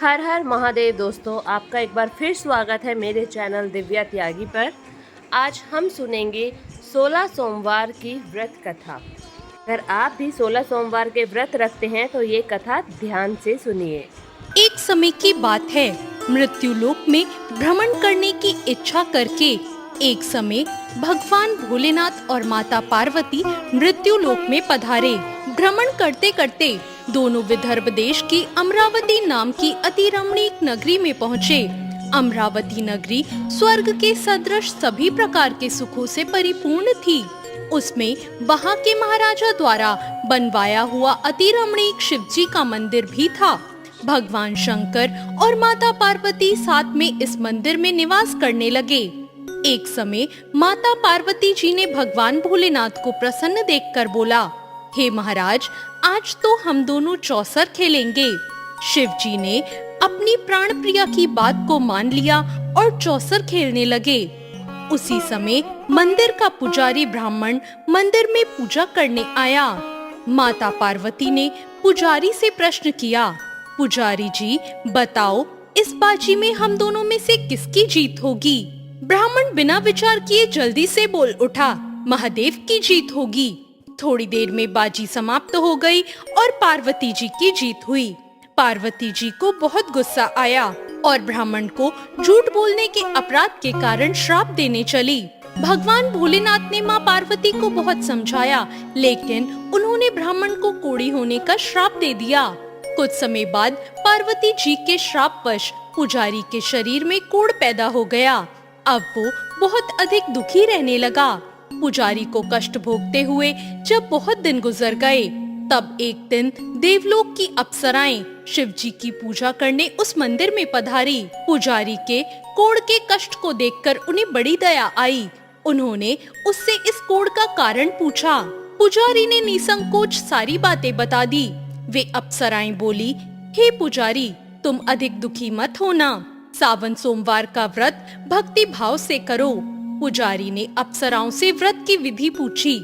हर हर महादेव दोस्तों, आपका एक बार फिर स्वागत है मेरे चैनल दिव्या त्यागी पर। आज हम सुनेंगे 16 सोमवार की व्रत कथा। अगर आप भी 16 सोमवार के व्रत रखते हैं तो ये कथा ध्यान से सुनिए। एक समय की बात है, मृत्यु लोक में भ्रमण करने की इच्छा करके एक समय भगवान भोलेनाथ और माता पार्वती मृत्यु लोक में पधारे। भ्रमण करते करते दोनों विदर्भ देश की अमरावती नाम की अति रमणीक नगरी में पहुँचे। अमरावती नगरी स्वर्ग के सदृश सभी प्रकार के सुखों से परिपूर्ण थी। उसमें वहाँ के महाराजा द्वारा बनवाया हुआ अति रमणीक शिवजी का मंदिर भी था। भगवान शंकर और माता पार्वती साथ में इस मंदिर में निवास करने लगे। एक समय माता पार्वती जी ने भगवान भोलेनाथ को प्रसन्न देखकर बोला, हे महाराज, आज तो हम दोनों चौसर खेलेंगे। शिव जी ने अपनी प्राण प्रिया की बात को मान लिया और चौसर खेलने लगे। उसी समय मंदिर का पुजारी ब्राह्मण मंदिर में पूजा करने आया। माता पार्वती ने पुजारी से प्रश्न किया, पुजारी जी बताओ, इस बाजी में हम दोनों में से किसकी जीत होगी? ब्राह्मण बिना विचार किए जल्दी से बोल उठा, महादेव की जीत होगी। थोड़ी देर में बाजी समाप्त हो गई और पार्वती जी की जीत हुई। पार्वती जी को बहुत गुस्सा आया और ब्राह्मण को झूठ बोलने के अपराध के कारण श्राप देने चली। भगवान भोलेनाथ ने माँ पार्वती को बहुत समझाया, लेकिन उन्होंने ब्राह्मण को कोढ़ी होने का श्राप दे दिया। कुछ समय बाद पार्वती जी के श्रापवश पुजारी के शरीर में कोढ़ पैदा हो गया। अब वो बहुत अधिक दुखी रहने लगा। पुजारी को कष्ट भोगते हुए जब बहुत दिन गुजर गए, तब एक दिन देवलोक की अप्सराएं शिव जी की पूजा करने उस मंदिर में पधारी। पुजारी के कोढ़ के कष्ट को देखकर उन्हें बड़ी दया आई। उन्होंने उससे इस कोढ़ का कारण पूछा। पुजारी ने निसंकोच सारी बातें बता दी। वे अप्सराएं बोली, हे पुजारी, तुम अधिक दुखी मत होना। सावन सोमवार का व्रत भक्ति भाव से करो। पुजारी ने अप्सराओं से व्रत की विधि पूछी।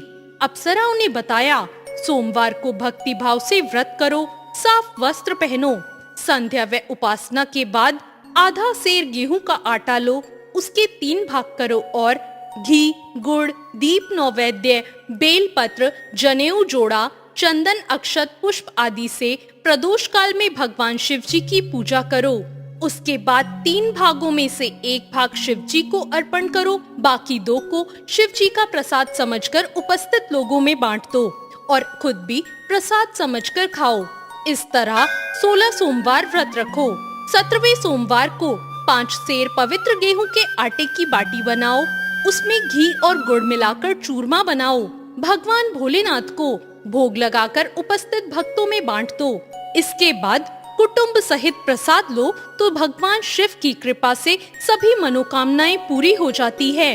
अप्सराओं ने बताया, सोमवार को भक्ति भाव से व्रत करो, साफ वस्त्र पहनो, संध्या व उपासना के बाद आधा सेर गेहूं का आटा लो, उसके 3 भाग करो और घी, गुड़, दीप, नैवेद्य, बेलपत्र, जनेऊ जोड़ा, चंदन, अक्षत, पुष्प आदि से प्रदोष काल में भगवान शिव जी की पूजा करो। उसके बाद 3 भागों में से 1 भाग शिव जी को अर्पण करो, बाकी 2 को शिव जी का प्रसाद समझकर उपस्थित लोगों में बांट दो और खुद भी प्रसाद समझकर खाओ। इस तरह 16 सोमवार व्रत रखो। 17वें सोमवार को 5 सेर पवित्र गेहूं के आटे की बाटी बनाओ, उसमें घी और गुड़ मिलाकर चूरमा बनाओ। भगवान भोलेनाथ को भोग लगाकर उपस्थित भक्तों में बांट दो। इसके बाद कुटुंब सहित प्रसाद लो तो भगवान शिव की कृपा से सभी मनोकामनाएं पूरी हो जाती है।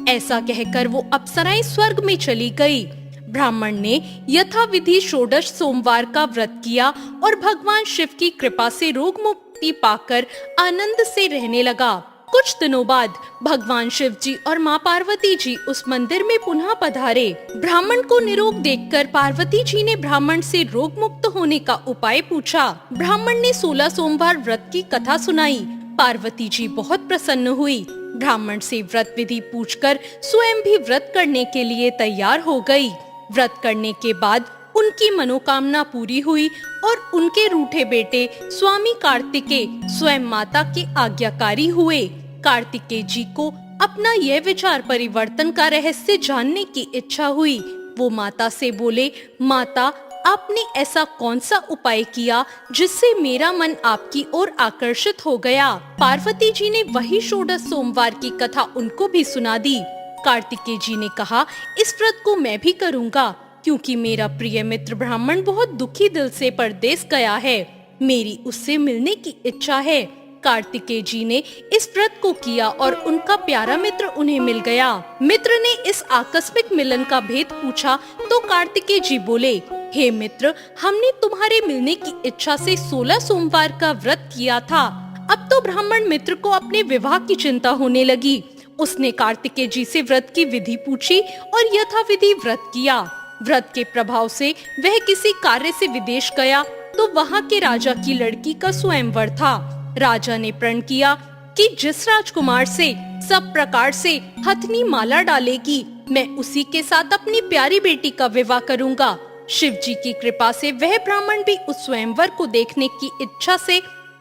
ऐसा कहकर वो अप्सराएं स्वर्ग में चली गई। ब्राह्मण ने यथाविधि षोडश सोमवार का व्रत किया और भगवान शिव की कृपा से रोग मुक्ति पाकर आनंद से रहने लगा। कुछ दिनों बाद भगवान शिव जी और माँ पार्वती जी उस मंदिर में पुनः पधारे। ब्राह्मण को निरोग देखकर पार्वती जी ने ब्राह्मण से रोग मुक्त होने का उपाय पूछा। ब्राह्मण ने 16 सोमवार व्रत की कथा सुनाई। पार्वती जी बहुत प्रसन्न हुई। ब्राह्मण से व्रत विधि पूछकर स्वयं भी व्रत करने के लिए तैयार हो गई। व्रत करने के बाद उनकी मनोकामना पूरी हुई और उनके रूठे बेटे स्वामी कार्तिकेय स्वयं माता के आज्ञाकारी हुए। कार्तिकेय जी को अपना यह विचार परिवर्तन का रहस्य जानने की इच्छा हुई। वो माता से बोले, माता, आपने ऐसा कौन सा उपाय किया जिससे मेरा मन आपकी ओर आकर्षित हो गया? पार्वती जी ने वही षोडश सोमवार की कथा उनको भी सुना दी। कार्तिकेय जी ने कहा, इस व्रत को मैं भी करूँगा, क्योंकि मेरा प्रिय मित्र ब्राह्मण बहुत दुखी दिल से परदेश गया है। मेरी उससे मिलने की इच्छा है। कार्तिकेय जी ने इस व्रत को किया और उनका प्यारा मित्र उन्हें मिल गया। मित्र ने इस आकस्मिक मिलन का भेद पूछा तो कार्तिकेय जी बोले, हे मित्र, हमने तुम्हारे मिलने की इच्छा से 16 सोमवार का व्रत किया था। अब तो ब्राह्मण मित्र को अपने विवाह की चिंता होने लगी। उसने कार्तिकेय जी से व्रत की विधि पूछी और यथाविधि व्रत किया। व्रत के प्रभाव से वह किसी कार्य से विदेश गया तो वहाँ के राजा की लड़की का स्वयंवर था। राजा ने प्रण किया कि जिस राजकुमार से सब प्रकार से हथनी माला डालेगी, मैं उसी के साथ अपनी प्यारी बेटी का विवाह करूंगा। शिव जी की कृपा से वह ब्राह्मण भी उस स्वयंवर को देखने की इच्छा से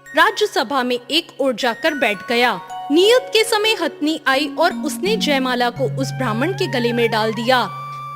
राज्यसभा में एक ओर जाकर बैठ गया। नियत के समय हथनी आई और उसने जयमाला को उस ब्राह्मण के गले में डाल दिया।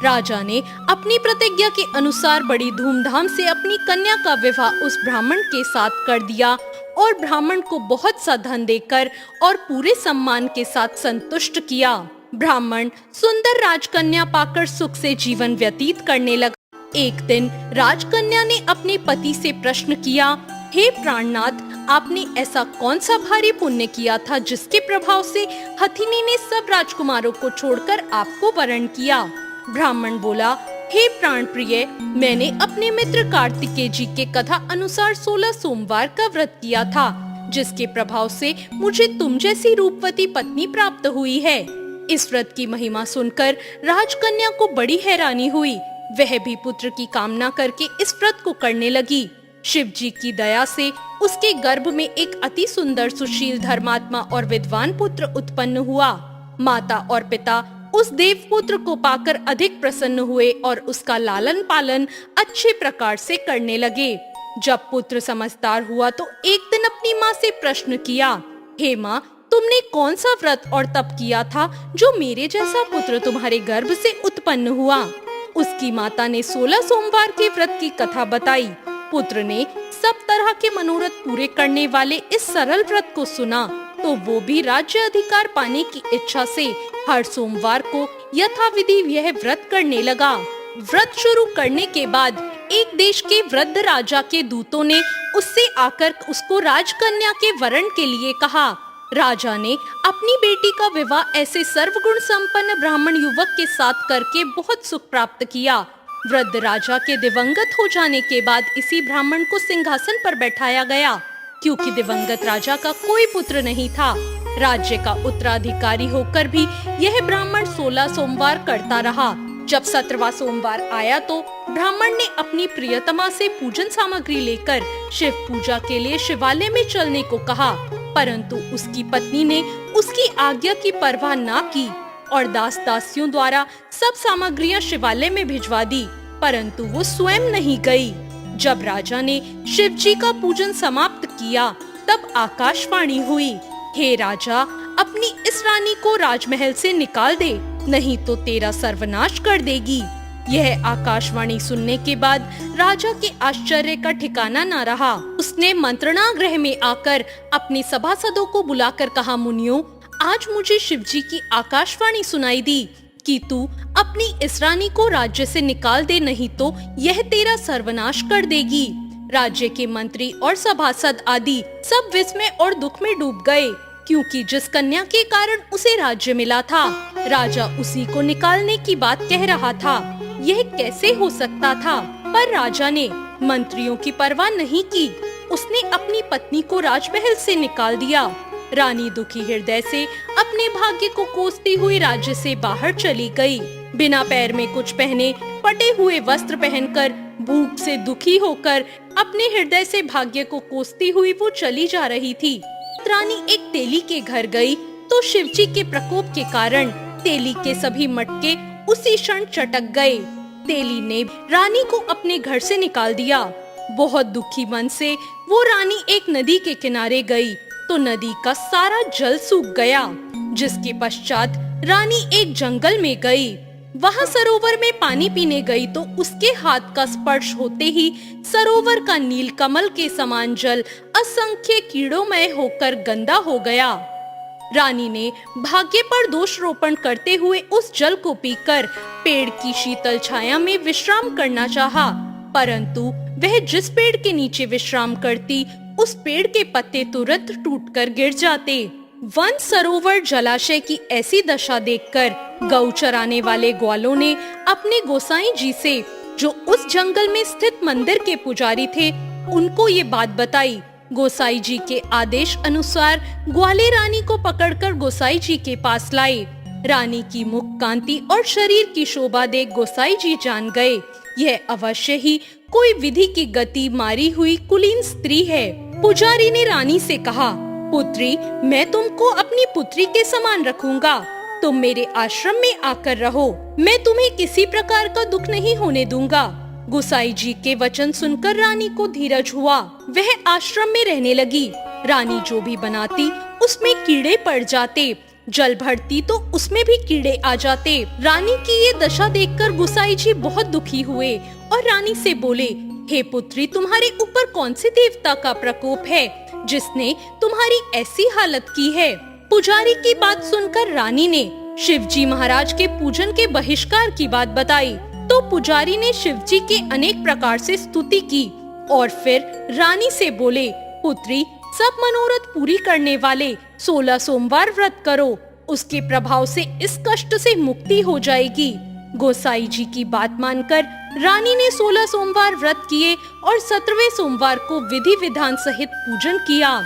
राजा ने अपनी प्रतिज्ञा के अनुसार बड़ी धूमधाम से अपनी कन्या का विवाह उस ब्राह्मण के साथ कर दिया और ब्राह्मण को बहुत सा धन देकर और पूरे सम्मान के साथ संतुष्ट किया। ब्राह्मण सुंदर राजकन्या पाकर सुख से जीवन व्यतीत करने लगा। एक दिन राजकन्या ने अपने पति से प्रश्न किया, हे प्राणनाथ, आपने ऐसा कौन सा भारी पुण्य किया था जिसके प्रभाव से हथिनी ने सब राजकुमारों को छोड़कर आपको वरण किया? ब्राह्मण बोला, हे प्राण प्रिय, मैंने अपने मित्र कार्तिकेय जी के कथा अनुसार 16 सोमवार का व्रत किया था, जिसके प्रभाव से मुझे तुम जैसी रूपवती पत्नी प्राप्त हुई है। इस व्रत की महिमा सुनकर राजकन्या को बड़ी हैरानी हुई। वह भी पुत्र की कामना करके इस व्रत को करने लगी। शिव जी की दया से उसके गर्भ में एक अति सुंदर, सुशील, धर्मात्मा और विद्वान पुत्र उत्पन्न हुआ। माता और पिता उस देव पुत्र को पाकर अधिक प्रसन्न हुए और उसका लालन पालन अच्छे प्रकार से करने लगे। जब पुत्र समझदार हुआ तो एक दिन अपनी माँ से प्रश्न किया, हे माँ, तुमने कौन सा व्रत और तप किया था जो मेरे जैसा पुत्र तुम्हारे गर्भ से उत्पन्न हुआ? उसकी माता ने 16 सोमवार के व्रत की कथा बताई। पुत्र ने सब तरह के मनोरथ पूरे करने वाले इस सरल व्रत को सुना तो वो भी राज्य अधिकार पाने की इच्छा से हर सोमवार को यथाविधि यह व्रत करने लगा। व्रत शुरू करने के बाद एक देश के वृद्ध राजा के दूतों ने उससे आकर उसको राजकन्या के वरण के लिए कहा। राजा ने अपनी बेटी का विवाह ऐसे सर्वगुण संपन्न ब्राह्मण युवक के साथ करके बहुत सुख प्राप्त किया। वृद्ध राजा के दिवंगत हो जाने के बाद इसी ब्राह्मण को सिंहासन पर बैठाया गया, क्योंकि दिवंगत राजा का कोई पुत्र नहीं था। राज्य का उत्तराधिकारी होकर भी यह ब्राह्मण 16 सोमवार करता रहा। जब 17वां सोमवार आया तो ब्राह्मण ने अपनी प्रियतमा से पूजन सामग्री लेकर शिव पूजा के लिए शिवालय में चलने को कहा, परंतु उसकी पत्नी ने उसकी आज्ञा की परवाह ना की और दास दासियों द्वारा सब सामग्रियां शिवालय में भिजवा दी, परंतु वो स्वयं नहीं गई। जब राजा ने शिव जी का पूजन समाप्त किया तब आकाशवाणी हुई, हे राजा, अपनी इस रानी को राजमहल से निकाल दे, नहीं तो तेरा सर्वनाश कर देगी। यह आकाशवाणी सुनने के बाद राजा के आश्चर्य का ठिकाना न रहा। उसने मंत्रणा गृह में आकर अपने सभासदों को बुलाकर कहा, मुनियों, आज मुझे शिवजी की आकाशवाणी सुनाई दी कि तू अपनी इस रानी को राज्य से निकाल दे, नहीं तो यह तेरा सर्वनाश कर देगी। राज्य के मंत्री और सभासद आदि सब विस्मय और दुख में डूब गए, क्योंकि जिस कन्या के कारण उसे राज्य मिला था, राजा उसी को निकालने की बात कह रहा था। यह कैसे हो सकता था? पर राजा ने मंत्रियों की परवाह नहीं की। उसने अपनी पत्नी को राजमहल से निकाल दिया। रानी दुखी हृदय से अपने भाग्य को कोसती हुई राज्य से बाहर चली गई। बिना पैर में कुछ पहने, फटे हुए वस्त्र पहनकर, भूख से दुखी होकर अपने हृदय से भाग्य को कोसती हुई वो चली जा रही थी। रानी एक तेली के घर गई तो शिवजी के प्रकोप के कारण तेली के सभी मटके उसी क्षण चटक गए। तेली ने रानी को अपने घर से निकाल दिया। बहुत दुखी मन से वो रानी एक नदी के किनारे गई तो नदी का सारा जल सूख गया, जिसके पश्चात रानी एक जंगल में गई। वहाँ सरोवर में पानी पीने गई तो उसके हाथ का स्पर्श होते ही सरोवर का नील कमल के समान जल असंख्य कीड़ोमय होकर गंदा हो गया। रानी ने भाग्य पर दोष रोपण करते हुए उस जल को पीकर पेड़ की शीतल छाया में विश्राम करना चाहा, परंतु वह जिस पेड़ के नीचे विश्राम करती उस पेड़ के पत्ते तुरंत टूटकर गिर जाते। वन सरोवर जलाशय की ऐसी दशा देखकर गौ चराने वाले ग्वालों ने अपने गोसाई जी से, जो उस जंगल में स्थित मंदिर के पुजारी थे, उनको ये बात बताई। गोसाई जी के आदेश अनुसार ग्वाले रानी को पकड़कर गोसाई जी के पास लाए। रानी की मुख कांति और शरीर की शोभा देख गोसाई जी जान गए, यह अवश्य ही कोई विधि की गति मारी हुई कुलीन स्त्री है। पुजारी ने रानी से कहा, पुत्री, मैं तुमको अपनी पुत्री के समान रखूंगा। तुम मेरे आश्रम में आकर रहो। मैं तुम्हें किसी प्रकार का दुख नहीं होने दूंगा। गोसाई जी के वचन सुनकर रानी को धीरज हुआ। वह आश्रम में रहने लगी। रानी जो भी बनाती उसमें कीड़े पड़ जाते, जल भरती तो उसमें भी कीड़े आ जाते। रानी की ये दशा देखकर गोसाई जी बहुत दुखी हुए और रानी से बोले, हे पुत्री, तुम्हारे ऊपर कौन से देवता का प्रकोप है जिसने तुम्हारी ऐसी हालत की है? पुजारी की बात सुनकर रानी ने शिवजी महाराज के पूजन के बहिष्कार की बात बताई। तो पुजारी ने शिवजी की अनेक प्रकार से स्तुति की और फिर रानी से बोले, पुत्री, सब मनोरथ पूरी करने वाले 16 सोमवार व्रत करो। उसके प्रभाव से इस कष्ट से मुक्ति हो जाएगी। गोसाई जी की बात मानकर रानी ने 16 सोमवार व्रत किए और 17वें सोमवार को विधि विधान सहित पूजन किया।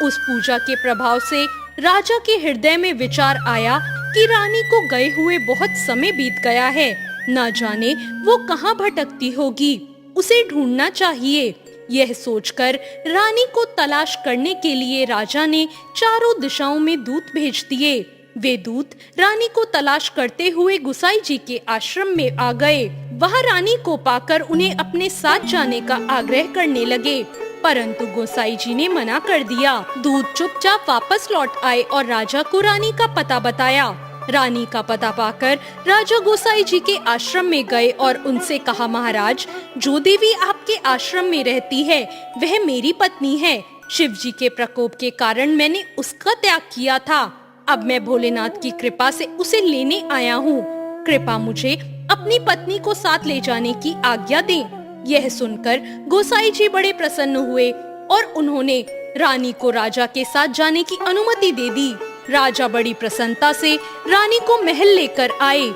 उस पूजा के प्रभाव से राजा के हृदय में विचार आया कि रानी को गए हुए बहुत समय बीत गया है, न जाने वो कहाँ भटकती होगी, उसे ढूंढना चाहिए। यह सोचकर रानी को तलाश करने के लिए राजा ने चारों दिशाओं में दूत भेज दिए। वे दूत रानी को तलाश करते हुए गोसाई जी के आश्रम में आ गए। वहां रानी को पाकर उन्हें अपने साथ जाने का आग्रह करने लगे, परंतु गोसाई जी ने मना कर दिया। दूत चुपचाप वापस लौट आए और राजा को रानी का पता बताया। रानी का पता पाकर राजा गोसाई जी के आश्रम में गए और उनसे कहा, महाराज, जो देवी आपके आश्रम में रहती है वह मेरी पत्नी है। शिवजी के प्रकोप के कारण मैंने उसका त्याग किया था। अब मैं भोलेनाथ की कृपा से उसे लेने आया हूँ। कृपा मुझे अपनी पत्नी को साथ ले जाने की आज्ञा दें। यह सुनकर गोसाई जी बड़े प्रसन्न हुए और उन्होंने रानी को राजा के साथ जाने की अनुमति दे दी। राजा बड़ी प्रसन्नता से रानी को महल लेकर आए।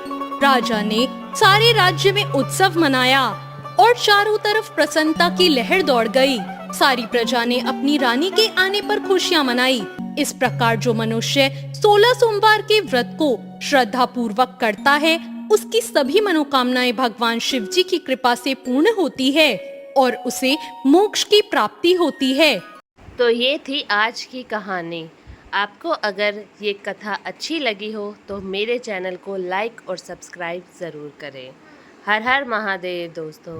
राजा ने सारे राज्य में उत्सव मनाया और चारों तरफ प्रसन्नता की लहर दौड़ गई। सारी प्रजा ने अपनी रानी के आने पर खुशियां मनाई। इस प्रकार जो मनुष्य 16 सोमवार के व्रत को श्रद्धा पूर्वक करता है, उसकी सभी मनोकामनाएं भगवान शिव जी की कृपा से पूर्ण होती है और उसे मोक्ष की प्राप्ति होती है। तो ये थी आज की कहानी। आपको अगर ये कथा अच्छी लगी हो तो मेरे चैनल को लाइक और सब्सक्राइब ज़रूर करें। हर हर महादेव दोस्तों।